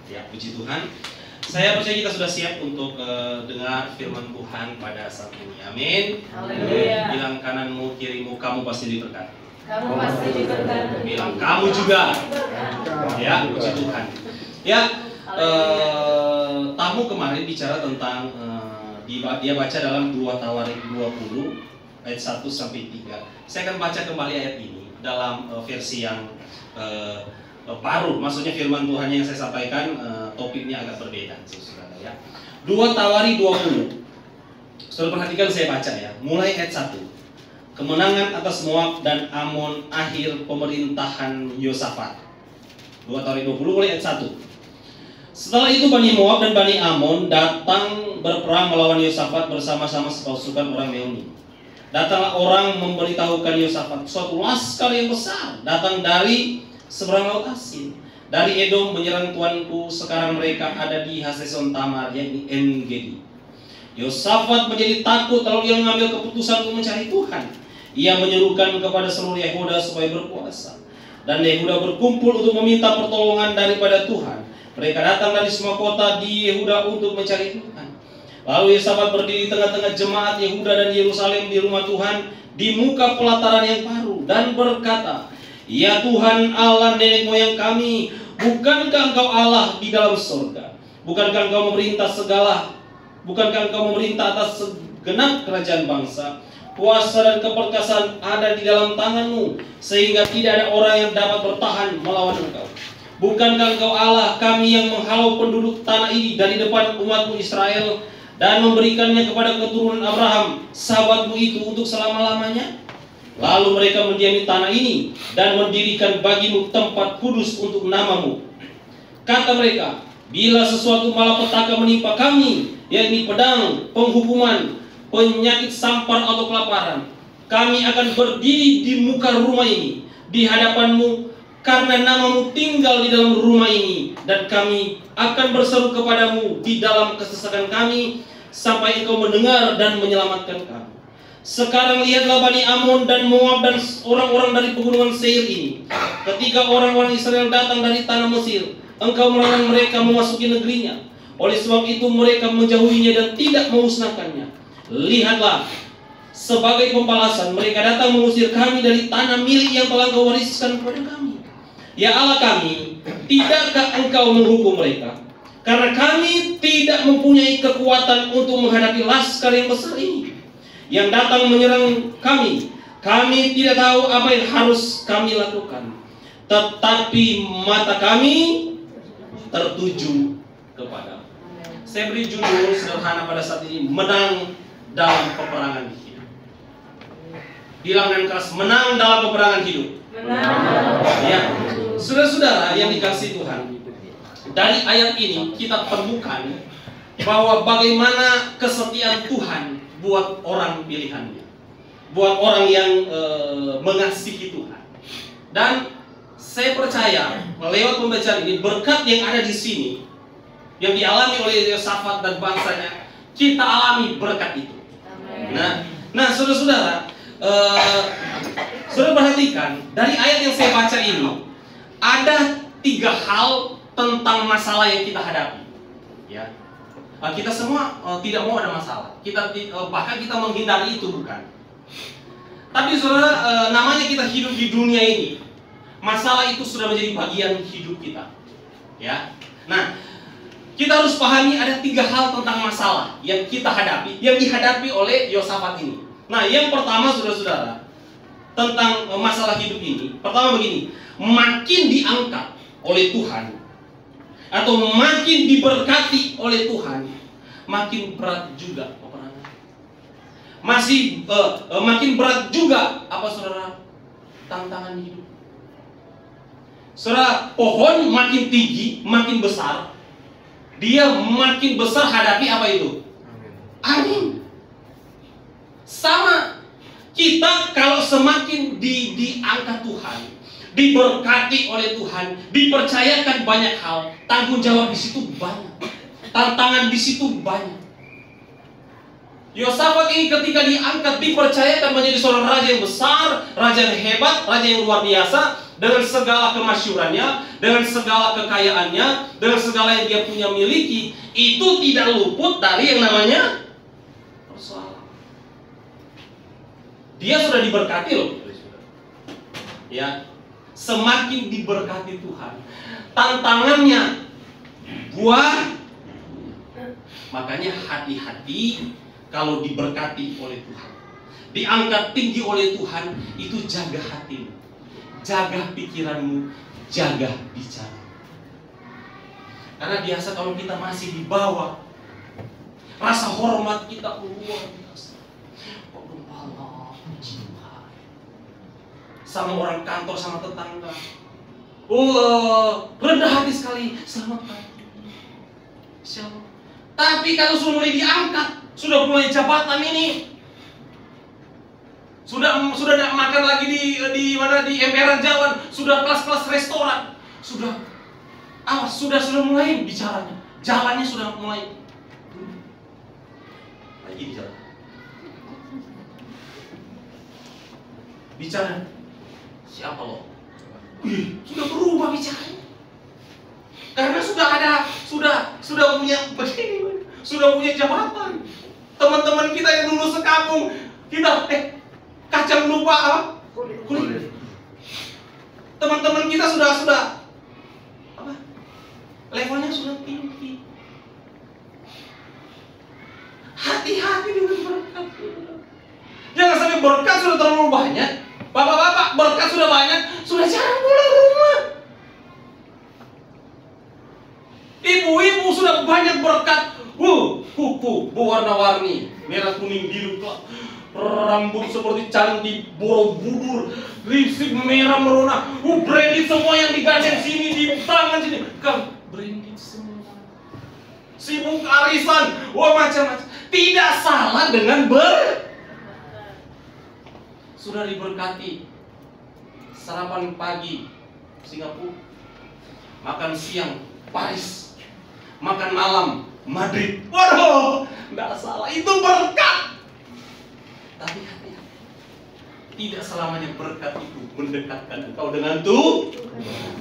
Ya, puji Tuhan. Saya percaya kita sudah siap untuk dengar firman Tuhan pada saat ini. Amin. Haleluya. Bilang kananmu, kirimu, kamu pasti diberkati. Kamu pasti diberkati. Bilang kamu juga. Ya, puji Tuhan. Ya, tamu kemarin bicara tentang dia baca dalam 2 Tawarik 20 ayat 1 sampai 3. Saya akan baca kembali ayat ini dalam versi yang paruh, maksudnya firman Tuhan yang saya sampaikan topiknya agak berbeda, saudara ya. 2 Tawarik 20. Saudara perhatikan, saya baca ya. Mulai ayat 1. Kemenangan atas Moab dan Amon, akhir pemerintahan Yosafat. 2 Tawarik 20 mulai ayat 1. Setelah itu Bani Moab dan Bani Amon datang berperang melawan Yosafat bersama-sama sepasukan orang Meuni. Datanglah orang memberitahukan Yosafat, suatu laskar yang besar datang dari seberang laut Asin, dari Edom menyerang tuanku. Sekarang mereka ada di Haseson Tamar, yakni En-Gedi. Yosafat menjadi takut, lalu ia mengambil keputusan untuk mencari Tuhan. Ia menyerukan kepada seluruh Yehuda supaya berpuasa, dan Yehuda berkumpul untuk meminta pertolongan daripada Tuhan. Mereka datang dari semua kota di Yehuda untuk mencari Tuhan. Lalu Yosafat berdiri di tengah-tengah jemaat Yehuda dan Yerusalem di rumah Tuhan di muka pelataran yang baru dan berkata, "Ya Tuhan Allah nenek moyang kami, bukankah Engkau Allah di dalam surga? Bukankah Engkau memerintah atas segenap kerajaan bangsa? Kuasa dan keperkasaan ada di dalam tangan-Mu, sehingga tidak ada orang yang dapat bertahan melawan Engkau. Bukankah Engkau Allah kami yang menghalau penduduk tanah ini dari depan umat-Mu Israel dan memberikannya kepada keturunan Abraham, sahabat-Mu itu, untuk selama-lamanya? Lalu mereka mendiami tanah ini dan mendirikan bagi-Mu tempat kudus untuk nama-Mu. Kata mereka, bila sesuatu malapetaka menimpa kami, yakni pedang, penghukuman, penyakit sampar atau kelaparan, kami akan berdiri di muka rumah ini di hadapan-Mu, karena nama-Mu tinggal di dalam rumah ini, dan kami akan berseru kepadamu di dalam kesesakan kami sampai Engkau mendengar dan menyelamatkan kami. Sekarang lihatlah Bani Amon dan Moab dan orang-orang dari pegunungan Seir ini. Ketika orang-orang Israel datang dari tanah Mesir, Engkau melarang mereka memasuki negerinya. Oleh sebab itu mereka menjauhinya dan tidak memusnahkannya. Lihatlah, sebagai pembalasan mereka datang mengusir kami dari tanah milik yang telah Engkau wariskan kepada kami. Ya Allah kami, tidakkah Engkau menghukum mereka? Karena kami tidak mempunyai kekuatan untuk menghadapi laskar yang besar ini yang datang menyerang kami. Kami tidak tahu apa yang harus kami lakukan, tetapi mata kami tertuju kepada-Mu. Saya beri judul sederhana pada saat ini, menang dalam peperangan hidup. Bilang dengan keras, menang dalam peperangan hidup. Ya, saudara-saudara yang dikasihi Tuhan, dari ayat ini kita temukan bahwa bagaimana kesetiaan Tuhan buat orang pilihannya, buat orang yang mengasihi Tuhan. Dan saya percaya lewat pembacaan ini, berkat yang ada di sini yang dialami oleh Yosafat dan bangsanya, kita alami berkat itu. Nah, saudara-saudara, saudara perhatikan dari ayat yang saya baca ini ada 3 hal tentang masalah yang kita hadapi. Ya. Kita semua tidak mau ada masalah. Bahkan kita menghindari itu, bukan? Tapi saudara, namanya kita hidup di dunia ini, masalah itu sudah menjadi bagian hidup kita. Ya. Nah, kita harus pahami ada 3 hal tentang masalah yang kita hadapi, yang dihadapi oleh Yosafat ini. Nah, yang pertama saudara-saudara, tentang masalah hidup ini, pertama begini, makin diangkat oleh Tuhan atau makin diberkati oleh Tuhan, makin berat juga peperangan. Makin berat juga apa saudara, tantangan hidup. Saudara, pohon makin tinggi, makin besar, dia makin besar hadapi apa itu? Angin. Sama, kita kalau semakin diangkat Tuhan, diberkati oleh Tuhan, dipercayakan banyak hal, tanggung jawab di situ banyak, tantangan di situ banyak. Yosafat ini ketika diangkat, dipercayakan menjadi seorang raja yang besar, raja yang hebat, raja yang luar biasa, dengan segala kemasyurannya, dengan segala kekayaannya, dengan segala yang dia punya miliki, itu tidak luput dari yang namanya persoalan. Dia sudah diberkati loh. Ya, semakin diberkati Tuhan, tantangannya buah. Makanya hati-hati kalau diberkati oleh Tuhan, diangkat tinggi oleh Tuhan, itu jaga hatimu, jaga pikiranmu, jaga bicara. Karena biasa kalau kita masih di bawah, rasa hormat kita luar biasa. Kok gembala, puji Tuhan. Sama orang kantor, sama tetangga, rendah hati sekali, selamat pagi. Shalom. Tapi kalau sudah mulai diangkat, sudah mulai jabatan ini, sudah tidak makan lagi di mana, di emperan jalan, sudah kelas-kelas restoran, sudah mulai bicaranya, jalannya sudah mulai lagi bicara, siapa lo? Sudah berubah bicaranya, karena sudah punya begini, sudah punya jabatan. Teman-teman kita yang dulu sekampung, kita kacang lupa apa? Kulit. Teman-teman kita sudah apa? Levelnya sudah tinggi. Hati-hati dengan berkat. Jangan sampai berkat sudah terlalu banyak. Bapak-bapak, berkat sudah banyak, sudah jarang pulang rumah. Ibu-ibu sudah banyak berkat. Kuku berwarna-warni, merah, kuning, biru, rambut seperti candi Borobudur, lipstick merah merona, branded semua yang digandeng sini, di tangan sini, kan branded semua. Sibuk arisan, macam-macam. Tidak salah dengan sudah diberkati. Sarapan pagi Singapura, makan siang Paris, makan malam Madrid. Waduh, nggak salah, itu berkat. Tapi hati-hati, tidak selamanya berkat itu mendekatkan engkau dengan Tuhan.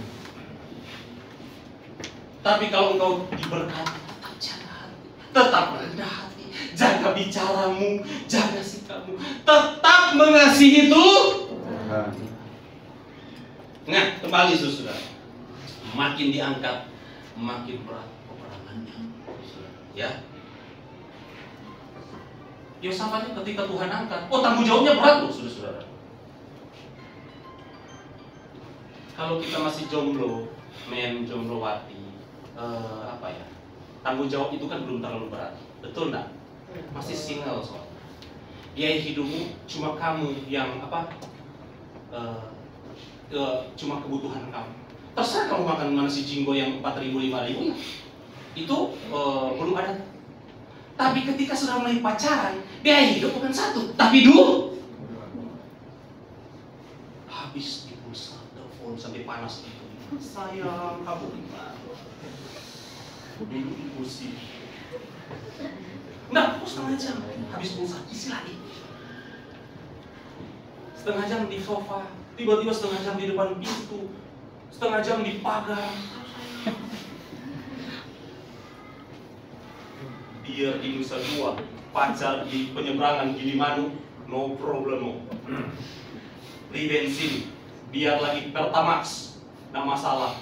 Tapi kalau engkau diberkati, tetap jaga hati, tetap rendah hati, jaga bicaramu, jaga sikapmu, tetap mengasihi Tuhan. Nah, kembali saudara, makin diangkat, makin berat peperangannya. Ya, Yosafat ketika Tuhan angkat, tanggung jawabnya berat loh, saudara. Kalau kita masih jomblo, jomblowati, tanggung jawab itu kan belum terlalu berat, betul nggak? Masih single soalnya. Biaya hidupmu cuma kamu yang cuma kebutuhan kamu. Terserah kamu makan nasi jinggo yang 4.000, 5.000 ya. Itu belum ada. Tapi ketika sudah mulai pacaran, biaya hidup bukan satu, tapi dua. Habis di pulsa, telepon sampai panas itu. Sayang, kamu di mana? Dulu di kursi. Nah, setengah jam habis pulsa, isi lagi. Setengah jam di sofa, tiba-tiba setengah jam di depan pintu, setengah jam di pagar. Biar di Nusa Dua, pacar di penyeberangan Gilimanuk, no problem. Beli bensin, biar lagi Pertamax, nggak masalah.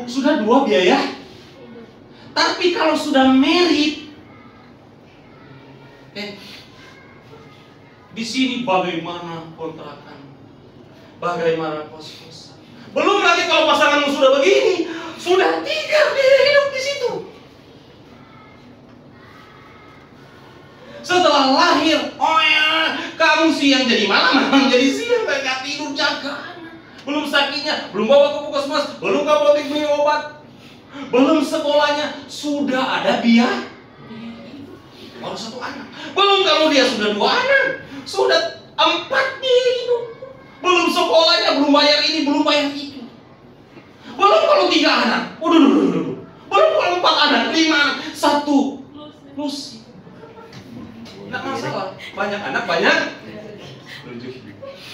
Sudah dua biaya. Tapi kalau sudah married, di sini bagaimana kontrakan, bagaimana kos-kosan. Belum lagi kalau pasanganmu sudah begini, sudah 3 biaya hidup di situ. Setelah lahir, kamu siang jadi malam jadi siang, nggak tidur jaga. Belum sakitnya, belum bawa ke puskesmas, belum ke apotek beli obat, belum sekolahnya, sudah ada biaya. Baru 1 anak. Belum kalau dia sudah 2 anak, sudah 4 biaya hidup. Belum sekolahnya, belum bayar ini, belum bayar itu. Belum kalau 3 anak, belum kalau 4 anak, 5 anak, 1 plus. Nggak masalah, banyak anak banyak.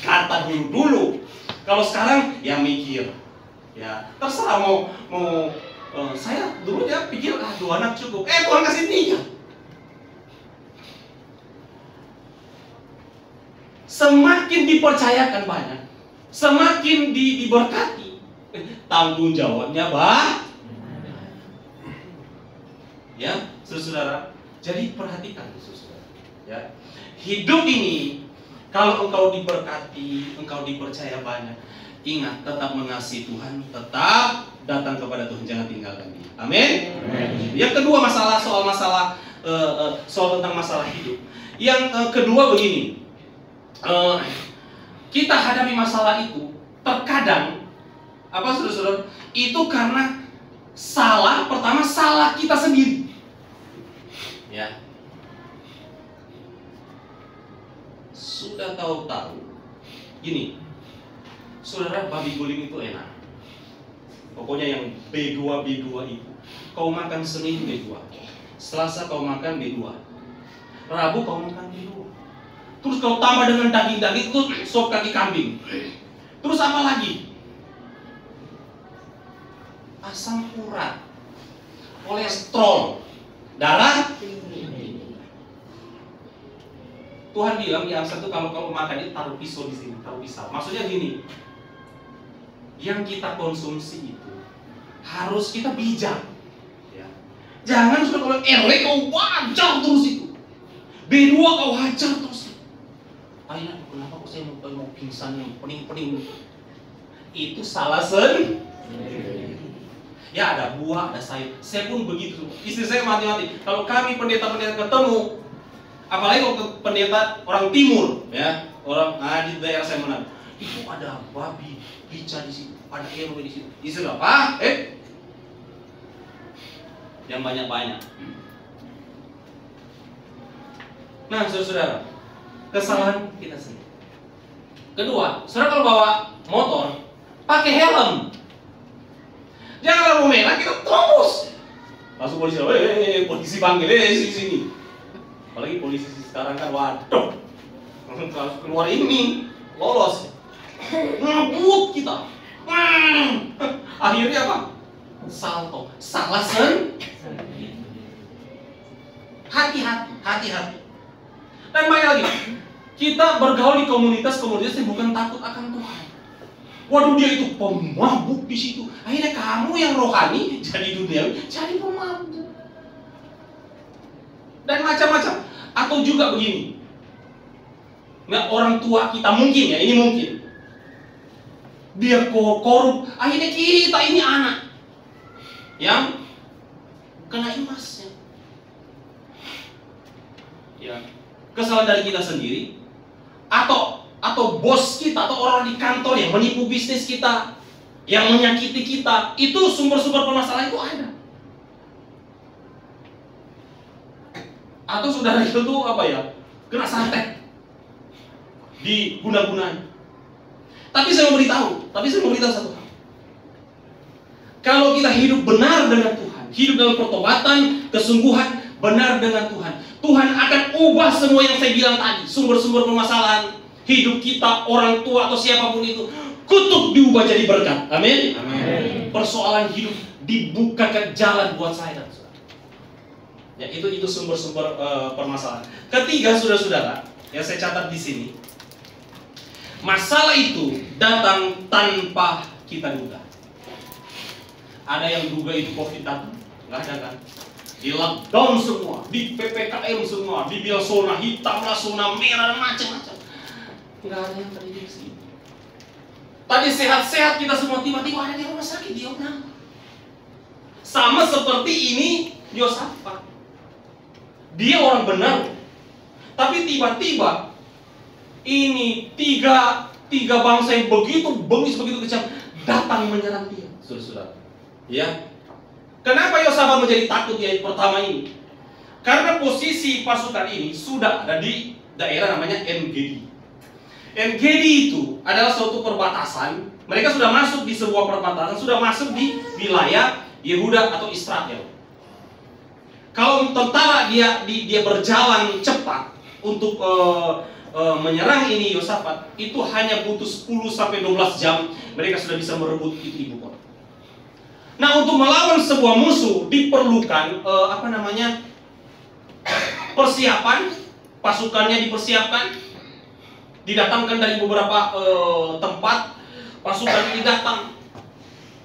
kata dulu. Kalau sekarang ya mikir, ya terserah mau saya dulu ya pikir 2 anak cukup. Tuhan kasih 3. Semakin dipercayakan banyak, semakin diberkati, tanggung jawabnya ya, saudara. Jadi perhatikan, saudara. Ya, hidup ini kalau engkau diberkati, engkau dipercaya banyak, ingat tetap mengasihi Tuhan, tetap datang kepada Tuhan, jangan tinggalkan Dia. Amin. Yang kedua soal tentang masalah hidup. Yang kedua begini, kita hadapi masalah itu terkadang saudara-saudara, itu karena pertama salah kita sendiri. Ya. Sudah tahu-tahu gini, saudara, babi guling itu enak. Pokoknya yang B2 itu. Kau makan Senin B2, Selasa kau makan B2, Rabu kau makan B2. Terus kau tambah dengan daging-daging itu sop kaki kambing. Terus apa lagi? Asam urat, kolesterol, darah tinggi. Tuhan bilang di Amsal itu kalau kamu makan itu taruh pisau di sini, taruh pisau. Maksudnya gini, yang kita konsumsi itu harus kita bijak. Ya. Jangan sudah kalau RW kau wajar terus itu, B2 kau hajar terus. Ayah, kenapa kok saya mau pingsan yang pening-pening? Itu salah sendiri. Ya ada buah, ada sayur. Saya pun begitu. Istri saya mati-mati. Kalau kami pendeta-pendeta ketemu, apalagi kalau pendeta orang timur, ya orang di daerah saya Manado, itu ada babi pica di situ, ada RW di situ. Istri apa? Yang banyak-banyak. Nah, saudara, kesalahan kita sendiri. Kedua, saudara kalau bawa motor, pakai helm. Jangan lampu merah kita terus. Langsung polisi, polisi panggil, sini. Apalagi polisi sekarang kan, waduh, langsung keluar ini, lolos, ngebut kita. Akhirnya apa? Salto, salah sendiri. Hati-hati. Dan banyak lagi, kita bergaul di komunitas yang bukan takut akan Tuhan. Waduh, dia itu pemabuk di situ. Akhirnya kamu yang rohani jadi duniawi, jadi pemabuk. Dan macam-macam. Atau juga begini. Nah, orang tua kita mungkin ya, ini mungkin. Dia korup, akhirnya kita ini anak yang kena imbasnya. Ya, kesalahan dari kita sendiri atau bos kita atau orang di kantor yang menipu bisnis kita, yang menyakiti kita, itu sumber-sumber permasalahan itu ada. Atau saudara itu tuh kena santet di guna-gunanya. Tapi saya mau beritahu satu hal. Kalau kita hidup benar dengan Tuhan, hidup dalam pertobatan, kesungguhan, benar dengan Tuhan, Tuhan akan ubah semua yang saya bilang tadi, sumber-sumber permasalahan hidup kita, orang tua atau siapapun itu, kutuk diubah jadi berkat. Amin. Persoalan hidup dibukakan jalan buat saya dan saudara. Ya, itu sumber-sumber permasalahan. Ketiga, saudara-saudara, yang saya catat di sini, masalah itu datang tanpa kita duga. Ada yang duga itu COVID datang, nggak ada kan? Di lockdown semua, di PPKM semua, dibilang zona hitam lah, zona merah, macam-macam. Nggak ada yang prediksi. Tadi sehat-sehat kita semua, tiba-tiba ada di rumah sakit, dia menang. Sama seperti ini Yosafat. Dia orang benar, tapi tiba-tiba ini tiga bangsa yang begitu bengis, begitu kejam datang menyerang dia. Saudara-saudara, ya. Kenapa Yosafat menjadi takut di ayat pertama ini? Karena posisi pasukan ini sudah ada di daerah namanya En-Gedi. En-Gedi itu adalah suatu perbatasan. Mereka sudah masuk di sebuah perbatasan, sudah masuk di wilayah Yehuda atau Israel. Kalau tentara dia berjalan cepat untuk menyerang ini Yosafat, itu hanya butuh 10-12 jam mereka sudah bisa merebut itu ibu kota. Nah, untuk melawan sebuah musuh diperlukan persiapan, pasukannya dipersiapkan, didatangkan dari beberapa tempat, pasukan ini datang.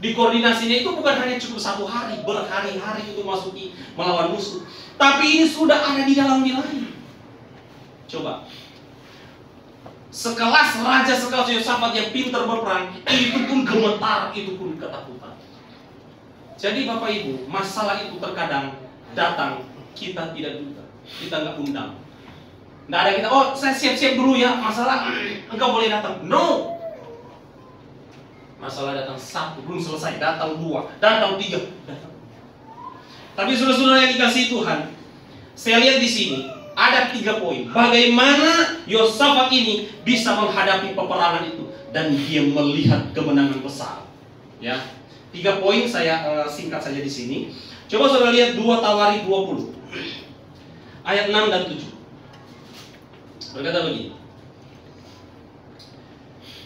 Dikoordinasinya itu bukan hanya cukup 1 hari, berhari-hari itu masuki melawan musuh. Tapi ini sudah ada di dalam wilayah. Coba, sekelas raja, sekelas Yosafat yang pintar berperang, itu pun gemetar, itu pun ketakutan. Jadi Bapak Ibu, masalah itu terkadang datang, kita tidak duga, kita nggak undang. Nggak ada kita, oh saya siap-siap dulu ya, masalah engkau boleh datang. No. Masalah datang 1, belum selesai, datang 2, datang 3, datang. Tapi saudara-saudara yang dikasihi Tuhan, saya lihat di sini ada 3 poin. Bagaimana Yosafat ini bisa menghadapi peperangan itu dan dia melihat kemenangan besar. Ya, 3 poin saya singkat saja di sini. Coba saudara lihat 2 Tawari 20 ayat 6 dan 7. Berkata begini.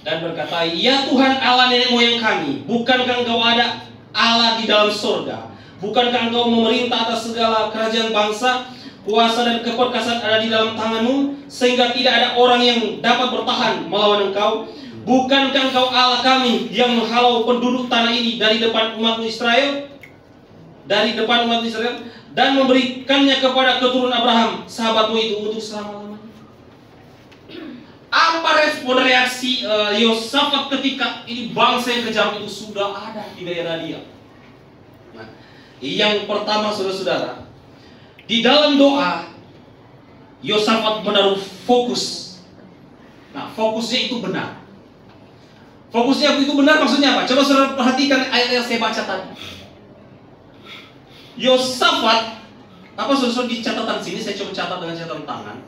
Dan berkata, ya Tuhan Allah nenek moyang kami, bukankah engkau ada Allah di dalam surga? Bukankah engkau memerintah atas segala kerajaan bangsa? Kuasa dan keperkasaan ada di dalam tanganmu, sehingga tidak ada orang yang dapat bertahan melawan engkau. Bukankah engkau Allah kami yang menghalau penduduk tanah ini dari depan umat Israel? Dari depan umat Israel, dan memberikannya kepada keturunan Abraham, sahabatmu itu, untuk selama-lamanya. Apa respon reaksi Yosafat ketika ini bangsa yang kejam itu sudah ada di daerah dia? Nah, yang pertama saudara-saudara, di dalam doa Yosafat menaruh fokus. Nah, fokusnya itu benar. Fokusnya itu benar maksudnya apa? Coba saudara perhatikan ayat yang saya baca tadi. Yosafat, apa saudara di catatan sini saya coba catat dengan catatan tangan.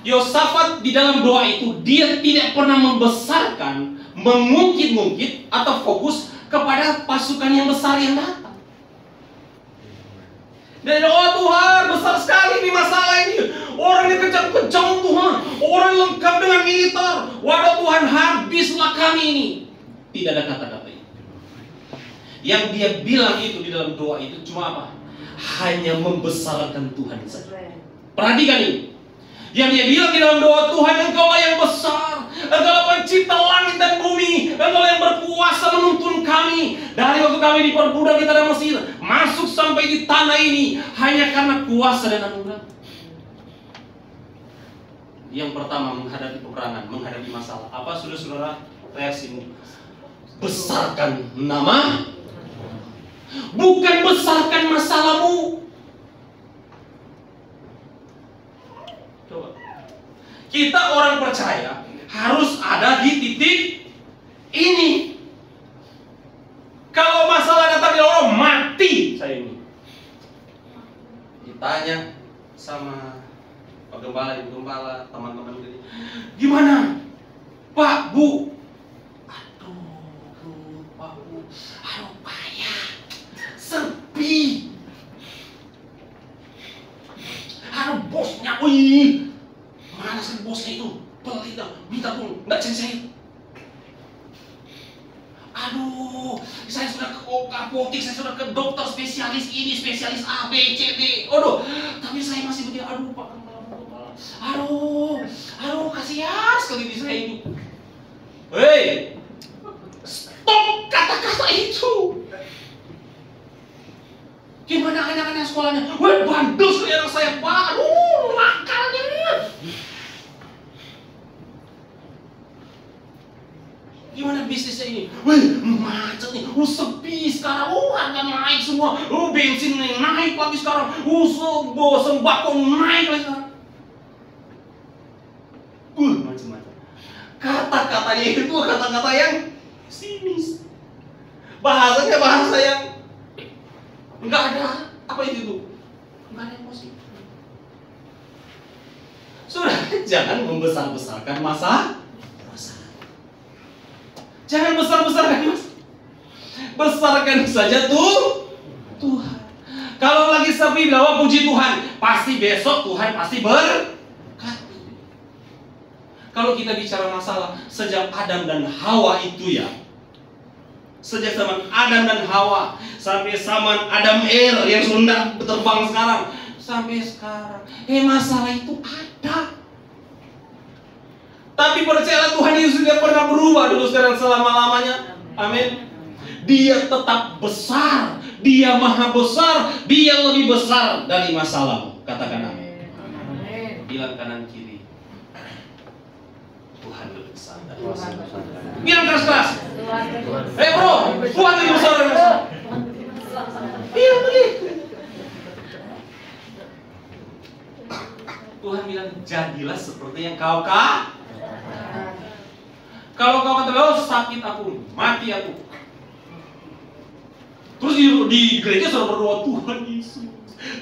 Yosafat di dalam doa itu dia tidak pernah membesarkan, mengungkit-ungkit atau fokus kepada pasukan yang besar yang datang. Dan oh Tuhan, besar sekali nih masalah ini. Orang yang kejam-kejam Tuhan, orang yang lengkap dengan militer. Waduh Tuhan, habislah kami ini. Tidak ada kata-kata itu. Yang dia bilang itu di dalam doa itu cuma apa? Hanya membesarkan Tuhan saja. Perhatikan ini. Yang dia bilang di dalam doa, Tuhan engkaulah yang besar, engkaulah pencipta langit dan bumi, engkaulah yang berkuasa menuntun kami dari waktu kami diperbudak di tanah Mesir masuk sampai di tanah ini hanya karena kuasa dan anugerah. Yang pertama menghadapi peperangan, menghadapi masalah, apa saudara-saudara reaksimu? Besarkan nama, bukan besarkan masalahmu. Kita orang percaya harus ada di titik ini. Kalau masalah datang di Allah, mati saya ini. Ditanya sama Pak Gembala, Ibu Gembala, teman-teman ini, gimana Pak, Bu? Aduh Pak, Bu, aduh payah, sepi. Aduh bosnya, wih, mana sih bosnya itu? Pelit dah, minta tolong, nggak cair. Aduh, saya sudah ke apotek, saya sudah ke dokter spesialis ini, spesialis A, B, C, D. Aduh, tapi saya masih begini. Aduh, Pak, aduh, kasihan sekali di saya ini. Hei, stop kata-kata itu. Gimana anak-anak sekolahnya? Wah, bandel sekali anak saya, Pak. Aduh, nakalnya. Gimana bisnisnya ini? Wih, macet nih. Sepi sekarang. Harga naik semua. Bensin naik lagi sekarang. Sembako naik lagi sekarang. Macam-macam. Kata-katanya itu kata-kata yang sinis. Bahasanya bahasa yang enggak ada apa itu? Enggak ada emosi. Sudah, jangan membesar-besarkan masalah. Jangan besar-besarkan mas. Besarkan saja Tuhan. Kalau lagi sepi bawa puji Tuhan, pasti besok Tuhan pasti berkati. Kalau kita bicara masalah sejak Adam dan Hawa itu ya, sejak zaman Adam dan Hawa sampai zaman Adam yang sudah terbang sekarang sampai sekarang, masalah itu ada. Tapi percayalah Tuhan Yesus tidak pernah berubah dulu sekarang selama-lamanya. Amin. Dia tetap besar, Dia maha besar, Dia lebih besar dari masalahmu. Katakan amin. Bilang kanan kiri, Tuhan lebih besar dari masalahmu. Bilang keras-keras, bro, Tuhan lebih besar dari masalahmu. Bilang begitu. Tuhan bilang, jadilah seperti yang kau katakan. Kalau kau kata, oh sakit aku, mati aku, terus di gereja sudah berdoa, Tuhan Yesus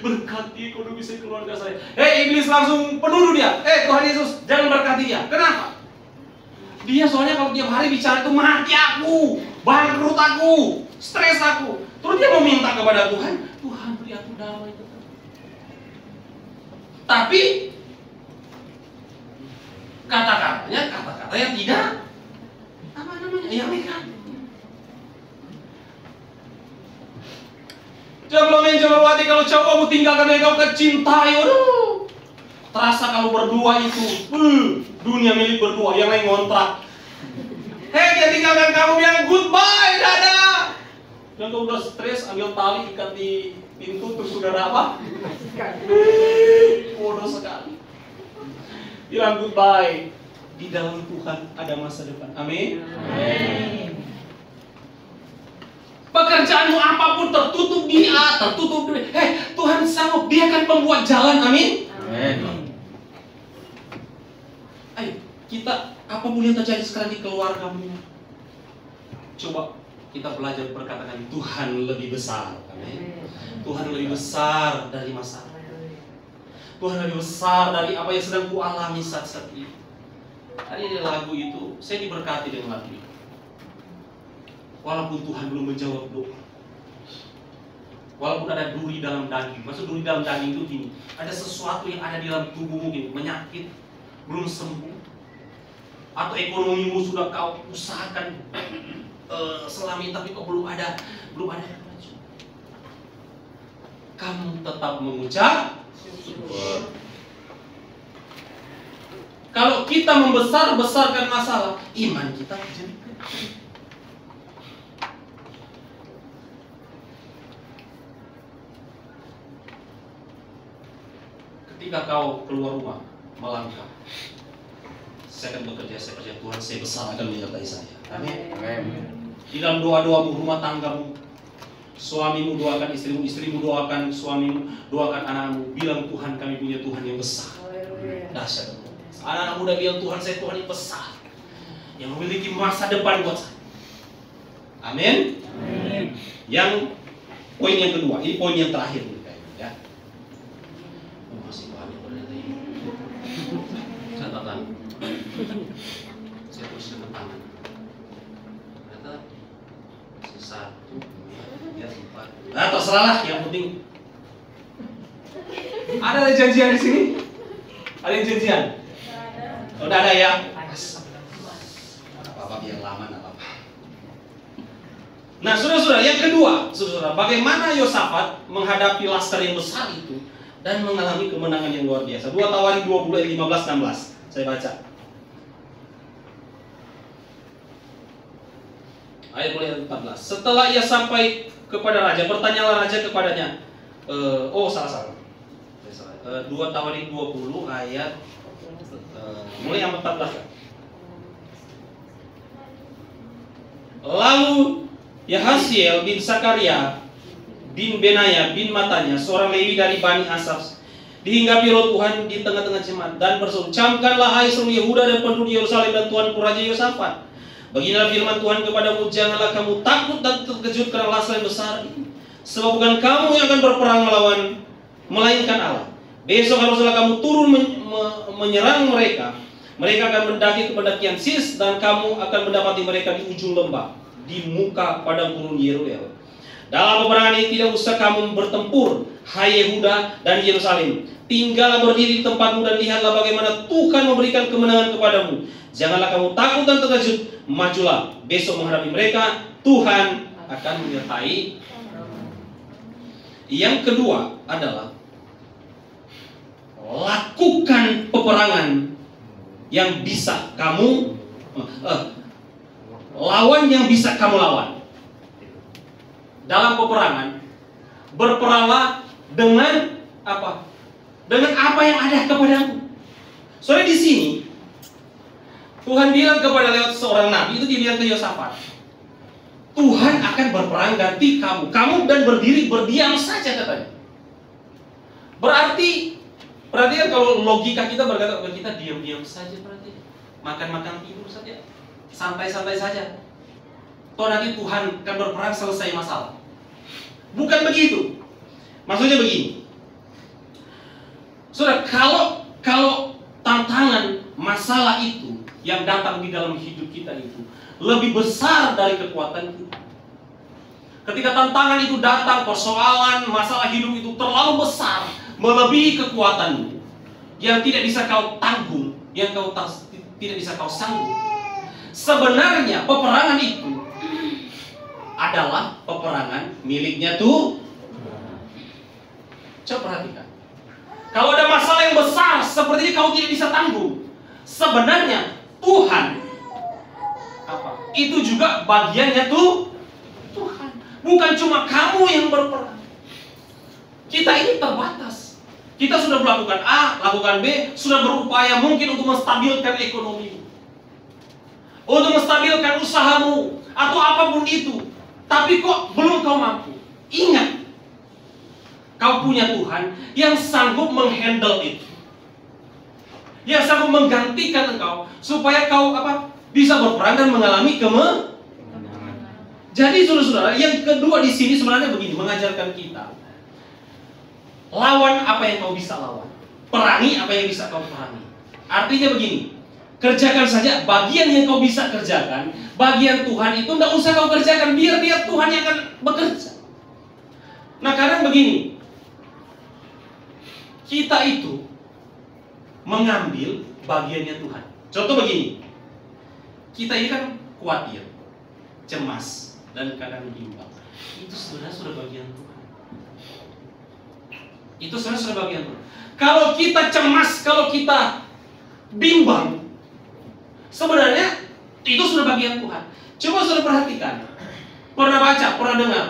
berkati ekonomi saya, keluarga saya. Iblis langsung penuduh dia, Tuhan Yesus jangan berkati dia. Kenapa? Dia soalnya kalau tiap hari bicara itu mati aku, bangkrut aku, stres aku. Terus dia mau minta kepada Tuhan, Tuhan beri aku damai. Tapi kata-katanya tidak yang nekat. Jomblo-jomblo kalau cowokmu tinggalkan yang kau kecintai, aduh, terasa kalau berdua itu, dunia milik berdua, yang lain ngontrak. Dia tinggalkan kamu, bilang goodbye, dadah. Dan kau udah stres, ambil tali ikat di pintu, terus saudara apa? Bodoh sekali. Bilang goodbye. Di dalam Tuhan ada masa depan. Amin. Amin. Pekerjaanmu apapun tertutup di A, tertutup di B. Tuhan sanggup, Dia akan membuat jalan. Amin. Amin. Ayo, kita apapun yang terjadi sekarang di keluargamu, coba kita belajar perkataan Tuhan lebih besar. Amin. Tuhan lebih besar dari masalah. Tuhan lebih besar dari apa yang sedang ku alami saat ini. Hari ini lagu itu, saya diberkati dengan lagu itu. Walaupun Tuhan belum menjawab doa, walaupun ada duri dalam daging. Maksud duri dalam daging itu gini, ada sesuatu yang ada di dalam tubuhmu gini, menyakit, belum sembuh, atau ekonomimu sudah kau usahakan selama ini, tapi kok belum ada yang maju. Kamu tetap mengucap syukur. Kalau kita membesar-besarkan masalah, iman kita jadi kecil. Ketika kau keluar rumah, melangkah, saya akan bekerja, saya percaya Tuhan saya besar akan menyertai saya. Amin. Di dalam doa-doamu, rumah tanggamu, suamimu doakan istrimu, istrimu doakan suamimu, doakan anakmu, bilang Tuhan kami punya Tuhan yang besar. Dahsyat. Anak-anak muda bilang Tuhan saya Tuhan yang besar, yang memiliki masa depan buat saya. Amin. Amin. Yang poin yang kedua, ini poin yang terakhir ya. Masih banyak ternyata ini. Catatan. Saya tulis dengan tangan. Ternyata satu, dua, empat. Terserahlah, yang penting. Ada janjian di sini? Ada yang janjian? Udah ada ya? Apa-apa biar lama, nggak apa-apa. Nah, saudara-saudara, yang kedua, saudara, bagaimana Yosafat menghadapi laskar yang besar itu dan mengalami kemenangan yang luar biasa. 2 Tawarik 20 ayat 15-16. Saya baca. Ayat mulai 14. Setelah ia sampai kepada raja, bertanyalah raja kepadanya. Salah. 2 Tawarik 20 ayat mulai yang 14. Lalu Yahasiel bin Sakaria bin Benaya bin Matanya, seorang Lewi dari Bani Asaf, dihinggapi roh Tuhan di tengah-tengah jemaat dan berseru, camkanlah hai seluruh Yehuda dan penduduk Yerusalem dan tuanku Raja Yosafat. Beginilah firman Tuhan kepadamu, janganlah kamu takut dan terkejut karena laskar yang besar ini, sebab bukan kamu yang akan berperang melainkan Allah. Besok haruslah kamu turun menyerang mereka. Mereka akan mendaki ke pendakian Sis, dan kamu akan mendapati mereka di ujung lembah, di muka padang gurun Yeruel. Dalam peperangan ini tidak usah kamu bertempur, hai Yehuda dan Yerusalem. tinggallah berdiri di tempatmu dan lihatlah bagaimana Tuhan memberikan kemenangan kepadamu. Janganlah kamu takut dan terkejut, majulah besok menghadapi mereka, Tuhan akan menyertai. Yang kedua adalah lakukan peperangan yang bisa kamu lawan yang bisa kamu lawan. Dalam peperangan, berperanglah dengan apa? Dengan apa yang ada kepadamu. Soalnya di sini Tuhan bilang kepada lewat seorang nabi, itu dia bilang ke Yosafat, Tuhan akan berperang ganti kamu. Kamu dan berdiri berdiam saja katanya. Berarti kan kalau logika kita berkata kita diam-diam saja, berarti makan-makan tidur saja, santai-santai saja. Toh nanti Tuhan akan berperang selesai masalah. Bukan begitu. Maksudnya begini. Saudara, kalau tantangan masalah itu yang datang di dalam hidup kita itu lebih besar dari kekuatan kita. Ketika tantangan itu datang, persoalan, masalah hidup itu terlalu besar, melebihi kekuatanmu, yang tidak bisa kau tanggung, yang tidak bisa kau sanggup. Sebenarnya peperangan itu adalah peperangan miliknya Tuhan. Coba perhatikan. Kalau ada masalah yang besar seperti ini kau tidak bisa tanggung, sebenarnya Tuhan itu juga bagiannya Tuhan. Bukan cuma kamu yang berperang. Kita ini terbatas. Kita sudah melakukan A, lakukan B, sudah berupaya mungkin untuk menstabilkan ekonomimu, untuk menstabilkan usahamu, atau apapun itu. Tapi kok belum kau mampu. Ingat, kau punya Tuhan yang sanggup menghandle itu, yang sanggup menggantikan engkau supaya kau bisa berperang dan mengalami kemenangan. Jadi saudara-saudara, yang kedua di sini sebenarnya begini, mengajarkan kita lawan apa yang kau bisa lawan, perangi apa yang bisa kau perangi. Artinya begini, kerjakan saja bagian yang kau bisa kerjakan. Bagian Tuhan itu tidak usah kau kerjakan, biar Tuhan yang akan bekerja. Nah kadang begini, kita itu mengambil bagiannya Tuhan. Contoh begini, kita ini kan khawatir, cemas, dan kadang bimbang. Itu sebenarnya sudah bagian Tuhan. Itu sebenarnya sudah bagian Tuhan. Kalau kita cemas, kalau kita bimbang, sebenarnya itu sudah bagian Tuhan. Coba sudah perhatikan. Pernah baca, pernah dengar,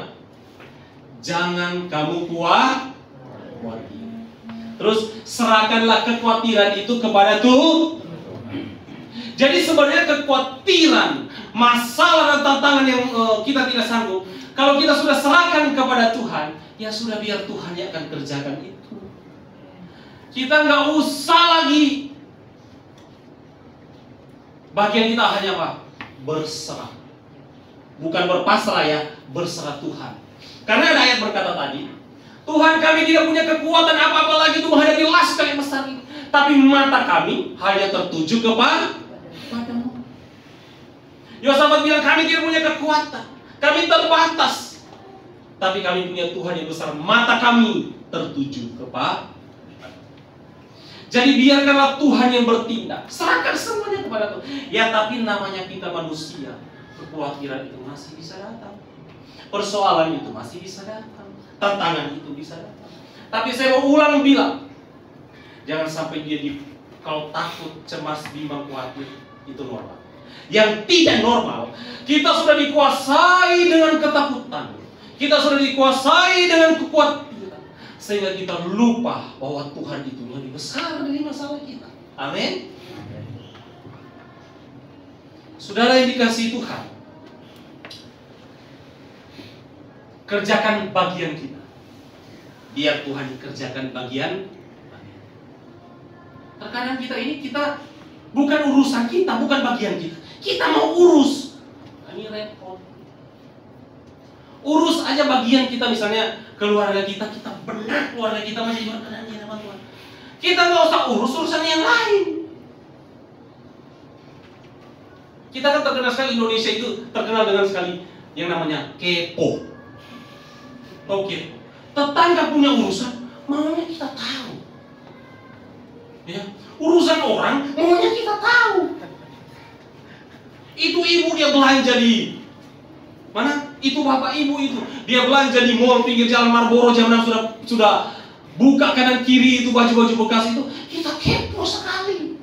jangan kamu khawatir. Terus serahkanlah kekhawatiran itu kepada Tuhan. Jadi sebenarnya kekhawatiran, masalah dan tantangan yang kita tidak sanggup, kalau kita sudah serahkan kepada Tuhan, ya sudah biar Tuhan yang akan kerjakan itu. Kita nggak usah lagi. Bagian kita hanya apa? Berserah. Bukan berpasrah ya, berserah Tuhan. Karena ada ayat berkata tadi, Tuhan kami tidak punya kekuatan apa-apa lagi untuk menghadapi laskar yang besar ini, tapi mata kami hanya tertuju kepadamu. Yosafat bilang kami tidak punya kekuatan, kami terbatas, tapi kami punya Tuhan yang besar, mata kami tertuju kepada. Jadi biarkanlah Tuhan yang bertindak, serahkan semuanya kepada Tuhan. Ya tapi namanya kita manusia, kekhawatiran itu masih bisa datang, persoalan itu masih bisa datang, tantangan itu bisa datang. Tapi saya mau ulang bilang, jangan sampai kalau takut, cemas, bimbang, khawatir, itu normal. Yang tidak normal, kita sudah dikuasai dengan ketakutan, kita sudah dikuasai dengan kekuatan, sehingga kita lupa bahwa Tuhan itu lebih besar dari masalah kita. Amin. Saudara yang dikasihi Tuhan, kerjakan bagian kita, biar Tuhan kerjakan bagian. Terkadang kita bukan urusan kita, bukan bagian kita. Kita mau urus, ini repot. Urus aja bagian kita, misalnya keluarga kita benar, keluarga kita masih berkenan di hadapan Tuhan. Kita nggak usah urus urusan yang lain. Kita kan terkenal sekali, Indonesia itu terkenal dengan sekali yang namanya kepo. Tahu kepo? Tetangga punya urusan, maunya kita tahu. Ya, urusan orang maunya kita tahu. Itu ibu dia belanja di mana? Itu bapak ibu itu dia belanja di mall pinggir jalan Marlboro jam 6 sudah buka kanan kiri itu baju-baju bekas itu. Kita kepo sekali.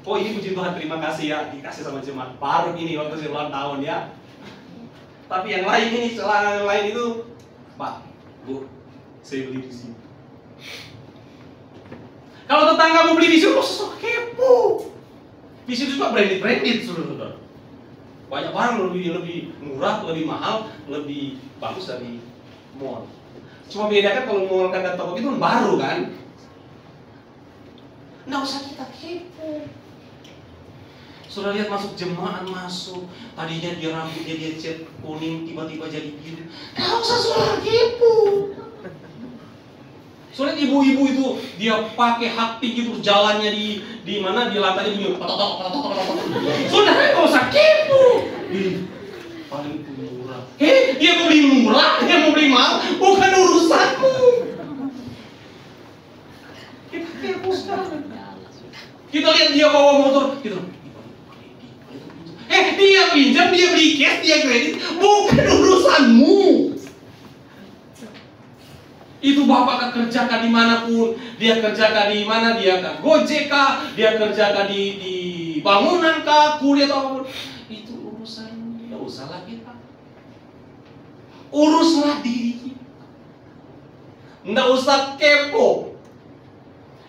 Oh ini puji Tuhan, terima kasih ya dikasih sama jemaat baru ini waktu saya ulang tahun ya. Tapi yang lain ini, celana yang lain itu, Pak, Bu, saya beli di sini. Kalau tetangga mau beli di situ, susah kepo. Di situ juga branded, saudara. Banyak barang lebih murah, lebih mahal, lebih bagus dari mall. Cuma beda kan kalau mall kan dan toko itu baru kan. Nggak usah kita kepo. Saudara lihat masuk jemaat masuk, tadinya dia rambutnya dia cat kuning, tiba-tiba jadi biru. Nggak usah saudara kepo. Soalnya ibu-ibu itu dia pakai hak tinggi terus jalannya di mana di lantainya bunyi saudara nggak usah kepo. Paling murah. Dia mau beli murah, dia mau beli mahal, bukan urusanmu. Kita kepo sekarang. Kita lihat dia bawa motor, kita dia pinjam, dia beli cash, dia kredit, bukan urusanmu. Itu bapak kerjakan dimanapun, dia kerjakan di mana, dia kan Gojek kah, dia kerjakan di bangunan kah, kuliah atau apapun, itu urusan, tidak usahlah kita. Uruslah diri, tidak usah kepo.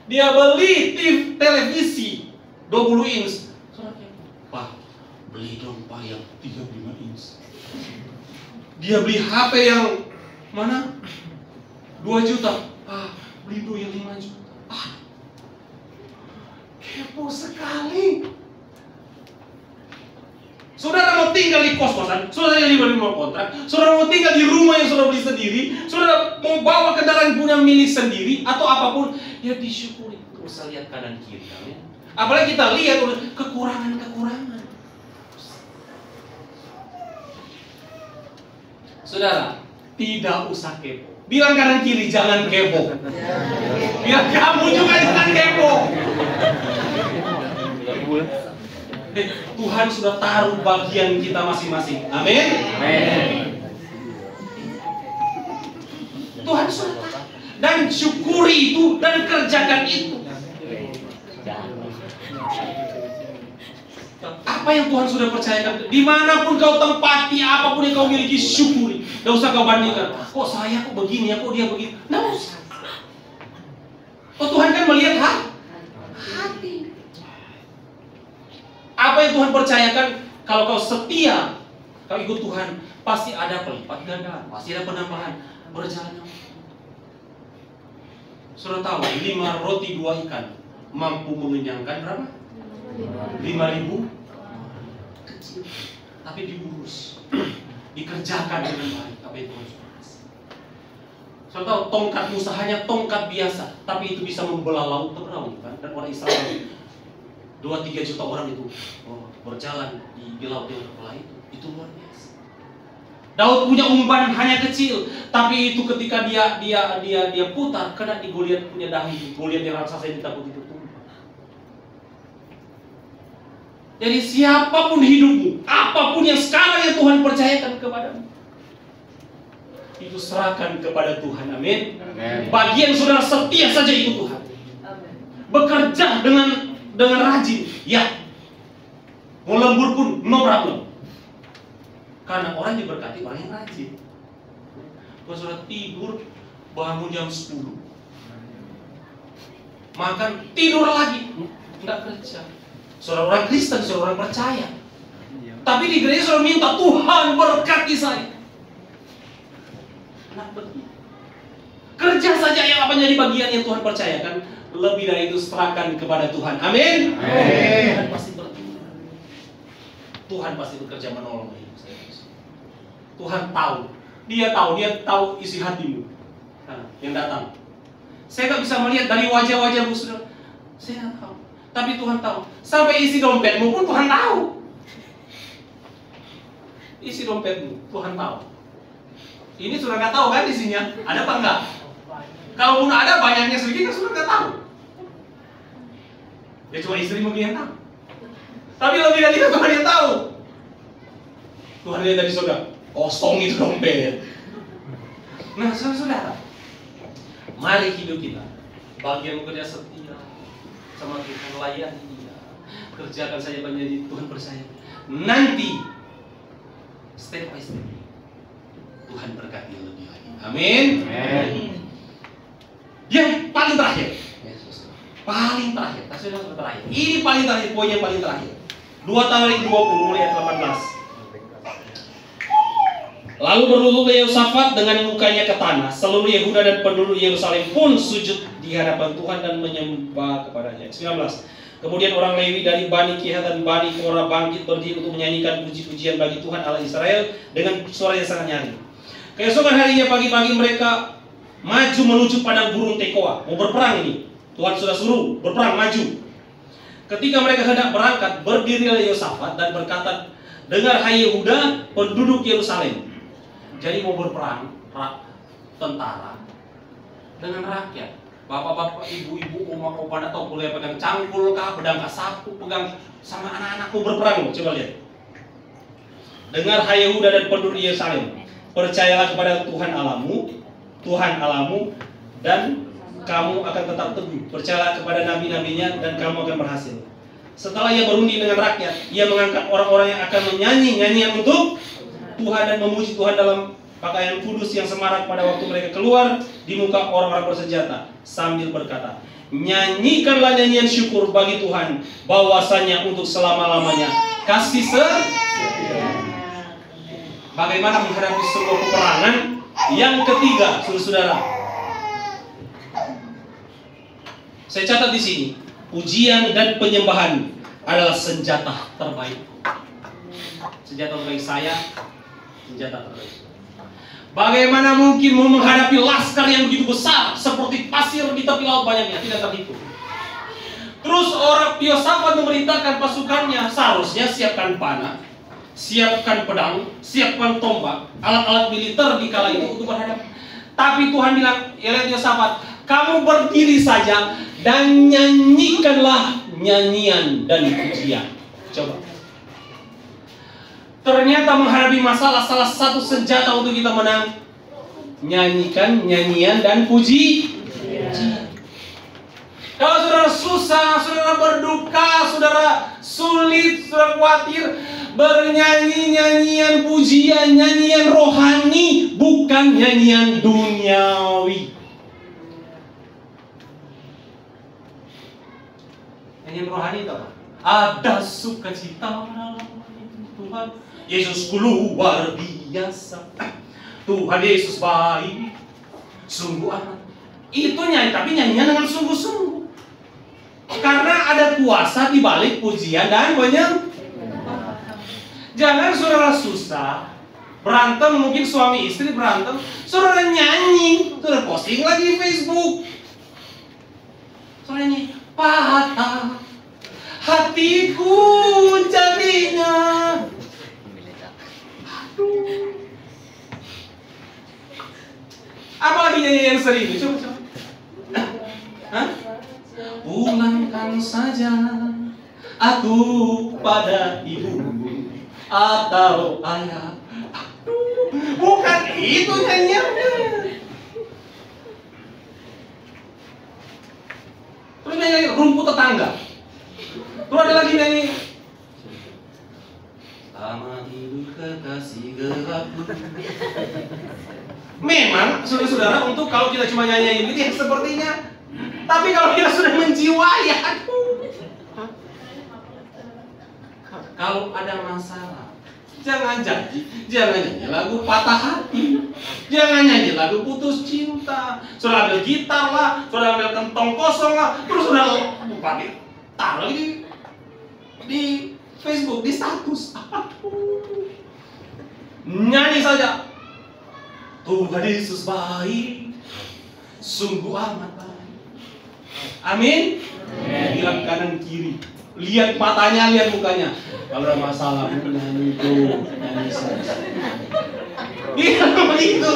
Dia beli televisi 20 inch, Pak, beli dong Pak yang 35 inch. Dia beli HP yang mana? 2 juta, beli dulu yang 5 juta. Kepo sekali. Saudara mau tinggal di kos-kosan, saudara yang beli rumah kontrak, saudara mau tinggal di rumah yang saudara beli sendiri, saudara mau bawa kendaraan punya milik sendiri atau apapun, ya disyukuri. Tidak usah lihat kanan kiri, ya. Apalagi kita lihat kekurangan-kekurangan. Saudara, tidak usah kepo. Bilang kanan kiri, jangan kepo. Biar kamu juga jangan kepo. Tuhan sudah taruh bagian kita masing-masing. Amin. Tuhan sudah taruh. Dan syukuri itu dan kerjakan itu. Apa yang Tuhan sudah percayakan, dimanapun kau tempati, apapun yang kau miliki, syukuri. Tidak usah kau bandingkan. Kok saya kok begini ya, kok dia begini. Tidak usah. Oh Tuhan kan melihat hati. Apa yang Tuhan percayakan, kalau kau setia, kau ikut Tuhan, pasti ada pelipat ganda, pasti ada penambahan. Berjalan. Sudah tahu, 5 roti 2 ikan mampu mengenyangkan berapa? 5.000 kecil, tapi diurus, dikerjakan dengan baik. Apa itu Tuhan sudah kasih. Saya tahu tongkat Musa hanya tongkat biasa, tapi itu bisa membelah laut Tebraun kan? Dan orang Israel 2-3 juta orang itu berjalan di laut yang terbelah itu luar biasa. Daud punya umpan hanya kecil, tapi itu ketika dia putar kena di Goliat punya dahi, Goliat yang raksasa yang ditakuti itu. Jadi siapapun hidupmu, apapun yang sekarang yang Tuhan percayakan kepadamu, itu serahkan kepada Tuhan. Amin. Bagian saudara setia saja ikut Tuhan. Amen. Bekerja dengan rajin, ya. Mau lembur pun no problem. Karena orang diberkati orang yang rajin. Kalau saudara tidur bangun jam 10, makan tidur lagi, nggak kerja. Saudara orang Kristen, saudara orang percaya. Tapi di gereja saudara minta Tuhan berkati saya. Nah, betul. Kerja saja yang apa jadi bagian yang Tuhan percayakan. Lebih dari itu serahkan kepada Tuhan. Amin. Tuhan pasti berkati. Tuhan pasti bekerja menolong hidup saya. Tuhan tahu. Dia tahu isi hatimu. Nah, yang datang. Saya tak bisa melihat dari wajah-wajahmu saudara. Saya tidak tahu. Tapi Tuhan tahu. Sampai isi dompetmu pun Tuhan tahu. Isi dompetmu Tuhan tahu. Ini sudah nggak tahu kan isinya. Ada apa enggak? Kalaupun ada banyaknya sedikit kan sudah nggak tahu. Ya cuma istri mungkin yang tahu. Tapi lebih dari itu Tuhan yang tahu. Tuhan lihat dari surga, kosong itu dompet. Nah, saudara, mari hidup kita bagian bekerja setia sama Tuhan, layani Dia, kerjakan saja banyak Tuhan percaya. Nanti step by step Tuhan berkati lebih lagi. Amin. Yang paling terakhir, ini paling terakhir, poin yang paling terakhir. 2 Tawarik 20 mulai ayat 18. Lalu berlututlah Yehosafat dengan mukanya ke tanah. Seluruh Yehuda dan penduduk Yerusalem pun sujud di hadapan Tuhan dan menyembah kepadanya. 19. Kemudian orang Lewi dari Bani Kehat dan Bani Korah bangkit berdiri untuk menyanyikan puji-pujian bagi Tuhan Allah Israel dengan suara yang sangat nyaring. Keesokan harinya pagi-pagi mereka maju menuju padang gurun Tekoa. Mau berperang ini. Tuhan sudah suruh berperang, maju. Ketika mereka hendak berangkat, berdirilah Yehosafat dan berkata, dengar hai Yehuda, penduduk Yerusalem. Jadi mau berperang, tentara dengan rakyat. Bapak-bapak, ibu-ibu, oma-oma, atau boleh pegang cangkul kah, pedang kah, sapu, pegang sama anak-anak mau berperang. Coba lihat. Dengar hai Yehuda dan penduduk Yerusalem, percayalah kepada Tuhan Allahmu, dan kamu akan tetap teguh. Percayalah kepada nabi-nabinya dan kamu akan berhasil. Setelah ia berundi dengan rakyat, ia mengangkat orang-orang yang akan menyanyi nyanyian untuk Tuhan dan memuji Tuhan dalam pakaian kudus yang semarak pada waktu mereka keluar di muka orang-orang bersenjata sambil berkata, nyanyikanlah nyanyian syukur bagi Tuhan, bahwasanya untuk selama-lamanya kasih setia. Bagaimana menghadapi sebuah peperangan? Yang ketiga, saudara, saya catat di sini, pujian dan penyembahan adalah senjata terbaik. Senjata terbaik saya, senjata terbaik. Bagaimana mungkin mau menghadapi laskar yang begitu besar seperti pasir di tepi laut banyaknya, tidak terhitung. Terus orang Yehosafat memerintahkan pasukannya, seharusnya siapkan panah, siapkan pedang, siapkan tombak, alat-alat militer di kala itu untuk berhadapan. Tapi Tuhan bilang, ya Yehosafat, kamu berdiri saja dan nyanyikanlah nyanyian dan pujian. Coba. Ternyata menghadapi masalah, salah satu senjata untuk kita menang, nyanyikan nyanyian dan puji. Kalau saudara susah, saudara berduka, saudara sulit, saudara khawatir, bernyanyi nyanyian pujian, nyanyian rohani, bukan nyanyian duniawi. Nyanyian rohani itu apa? Ada sukacita dalam Tuhan. Yesus luar biasa, Tuhan Yesus baik, sungguh amat. Itu nyanyi, tapi nyanyian dengan sungguh-sungguh. Karena ada kuasa di balik pujian dan penyembahan. Jangan saudara susah, berantem, mungkin suami istri berantem, saudara nyanyi, saudara posting lagi di Facebook. Saudara nyanyi, patah hatiku jadinya. Apalagi nyanyi yang sering? Coba. Hah? Pulangkan saja aku pada ibu atau ayah. Bukan itu nyanyiannya. Terus nyanyi rumput tetangga. Terus ada lagi nyanyi, selamat hidup kekasih gelapku. Memang saudara-saudara, untuk kalau kita cuma nyanyi gitu ya sepertinya. Tapi kalau kita sudah menjiwai, aduh. Kalau ada masalah, jangan nyanyi lagu patah hati, jangan nyanyi lagu putus cinta. Saudara ambil gitar lah, saudara ambil kentong kosong lah, terus saudara pakai taruh di Facebook, di status. Nyanyi saja, Tuhan Yesus baik, sungguh amat baik. Amin. Bilang kanan kiri, lihat matanya, lihat mukanya. Kalau ada masalah, nyanyi itu, nyanyi saja. Bilang begitu.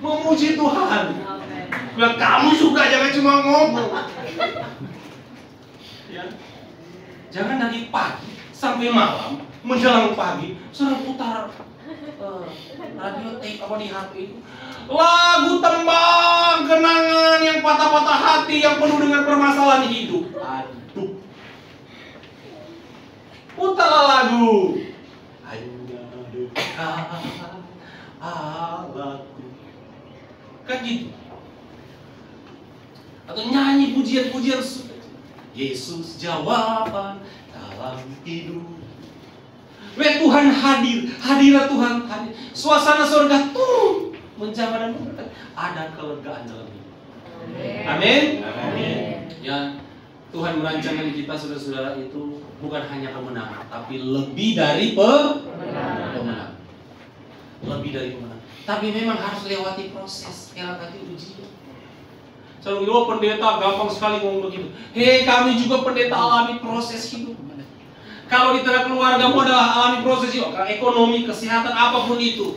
Memuji Tuhan. Bilang kamu suka, jangan cuma ngomong. Jangan dari pagi sampai malam, menjelang pagi, saudara putar radio tape apa di HP itu. Lagu tembang kenangan yang patah-patah hati, yang penuh dengan permasalahan hidup. Aduh. Putarlah lagu. Hanya dekat Allahku. Kan gitu. Atau nyanyi pujian-pujian Yesus jawaban dalam hidup. Tuhan hadir, hadirlah Tuhan hadir. Suasana surga turun menjamah dan memberkati. Ada kelegaan dalam hidup. Amin. Amin. Ya, Tuhan merancangkan kita saudara-saudara itu bukan hanya kemenangan, tapi lebih dari pemenang. Lebih dari pemenang. Tapi memang harus lewati proses, melewati ujian. Selalu bilang, oh pendeta gampang sekali ngomong begitu. Hei, kami juga pendeta alami proses hidup. Kalau di tengah keluargamu adalah alami proses hidup, ekonomi, kesehatan, apapun itu,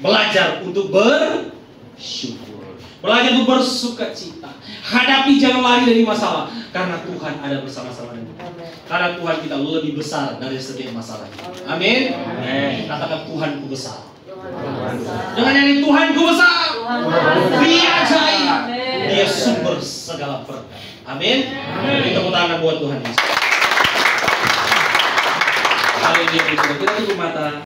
belajar untuk bersyukur, belajar untuk bersuka cita. Hadapi, jangan lari dari masalah, karena Tuhan ada bersama-sama dengan kita. Karena Tuhan kita lebih besar dari setiap masalah. Amin. Katakan Tuhanku besar. Jangan nyanyi Tuhanku besar. Dia ajaib. Dia sumber segala berkat. Amin. Beri tepuk tangan buat Tuhan Yesus. Kali ini kita tutup mata.